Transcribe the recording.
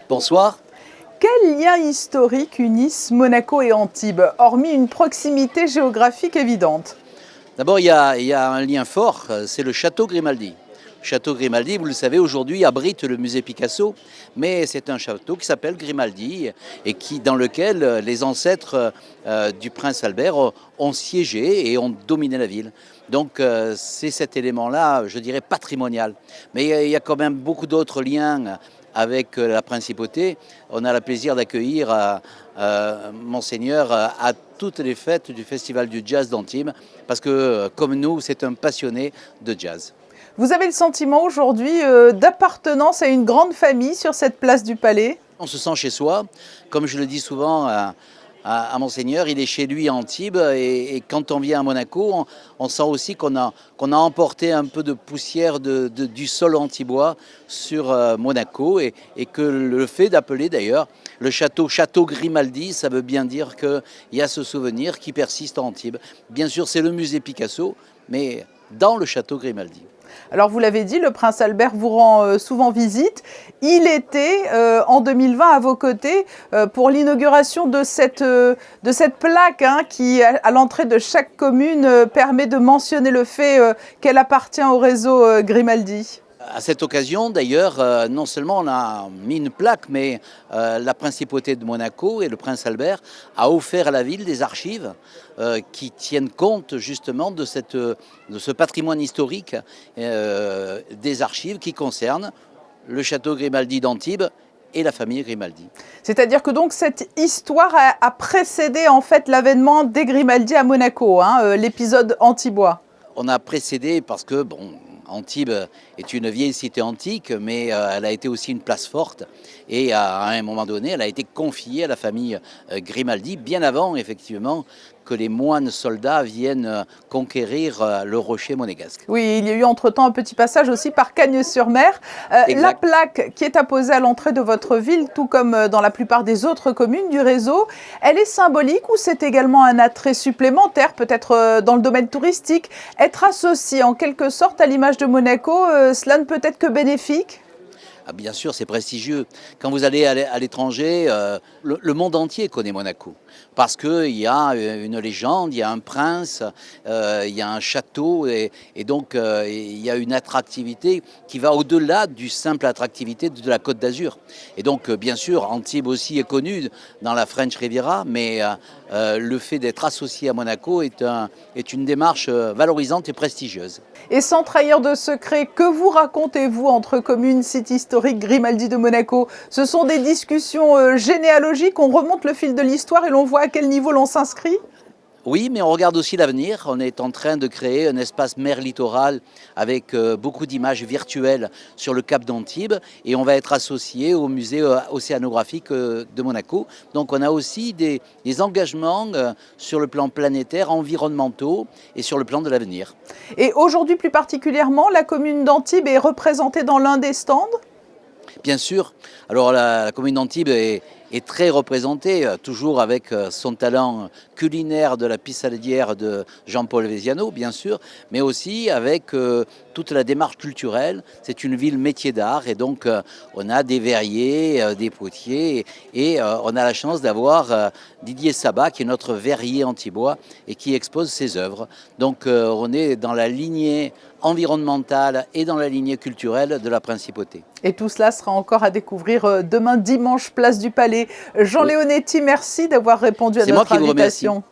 Bonsoir. Quels liens historiques unissent Monaco et Antibes, hormis une proximité géographique évidente? D'abord, il y a un lien fort, c'est le château Grimaldi. Le château Grimaldi, vous le savez, aujourd'hui abrite le musée Picasso, mais c'est un château qui s'appelle Grimaldi et dans lequel les ancêtres du prince Albert ont siégé et ont dominé la ville. Donc c'est cet élément-là, je dirais, patrimonial. Mais il y a quand même beaucoup d'autres liens avec la principauté. On a le plaisir d'accueillir Monseigneur à toutes les fêtes du Festival du Jazz d'Antibes, parce que, comme nous, c'est un passionné de jazz. Vous avez le sentiment aujourd'hui d'appartenance à une grande famille sur cette place du Palais? On se sent chez soi, comme je le dis souvent à Monseigneur, il est chez lui à Antibes, et quand on vient à Monaco, on sent aussi qu'on a emporté un peu de poussière du sol antibois sur Monaco, et que le fait d'appeler d'ailleurs le château Grimaldi, ça veut bien dire qu'il y a ce souvenir qui persiste à Antibes. Bien sûr, c'est le musée Picasso, mais dans le château Grimaldi. Alors vous l'avez dit, le prince Albert vous rend souvent visite. Il était en 2020 à vos côtés pour l'inauguration de cette plaque qui, à l'entrée de chaque commune, permet de mentionner le fait qu'elle appartient au réseau Grimaldi. À cette occasion, d'ailleurs, non seulement on a mis une plaque, mais la principauté de Monaco et le prince Albert a offert à la ville des archives qui tiennent compte justement de ce patrimoine historique, des archives qui concernent le château Grimaldi d'Antibes et la famille Grimaldi. C'est-à-dire que donc cette histoire a précédé en fait l'avènement des Grimaldi à Monaco, l'épisode antibois. On a précédé parce que, bon, Antibes est une vieille cité antique, mais elle a été aussi une place forte. Et à un moment donné, elle a été confiée à la famille Grimaldi, bien avant, effectivement, que les moines soldats viennent conquérir le rocher monégasque. Oui, il y a eu entre-temps un petit passage aussi par Cagnes-sur-Mer. La plaque qui est apposée à l'entrée de votre ville, tout comme dans la plupart des autres communes du réseau, elle est symbolique ou c'est également un attrait supplémentaire, peut-être dans le domaine touristique? Être associé en quelque sorte à l'image de Monaco, cela ne peut être que bénéfique? Ah, bien sûr, c'est prestigieux. Quand vous allez à l'étranger, le monde entier connaît Monaco. Parce qu'il y a une légende, il y a un prince, il y a un château, et donc il y a une attractivité qui va au-delà du simple attractivité de la Côte d'Azur. Et donc, bien sûr, Antibes aussi est connu dans la French Riviera, mais le fait d'être associé à Monaco est une démarche valorisante et prestigieuse. Et sans trahir de secret, que vous racontez-vous entre communes, sites historiques, Grimaldi de Monaco? Ce sont des discussions généalogiques, on remonte le fil de l'histoire et l'on voit à quel niveau l'on s'inscrit? Oui, mais on regarde aussi l'avenir. On est en train de créer un espace mer littoral avec beaucoup d'images virtuelles sur le cap d'Antibes, et on va être associé au musée océanographique de Monaco. Donc on a aussi des engagements sur le plan planétaire, environnementaux et sur le plan de l'avenir. Et aujourd'hui plus particulièrement, la commune d'Antibes est représentée dans l'un des stands? Bien sûr. Alors la commune d'Antibes est très représentée, toujours avec son talent culinaire de la pissaladière de Jean-Paul Véziano, bien sûr, mais aussi avec toute la démarche culturelle. C'est une ville métier d'art, et donc on a des verriers, des potiers, et on a la chance d'avoir Didier Sabat, qui est notre verrier antibois et qui expose ses œuvres. Donc on est dans la lignée environnementale et dans la lignée culturelle de la principauté. Et tout cela sera encore à découvrir demain dimanche, place du Palais. Jean Leonetti, merci d'avoir répondu à notre invitation.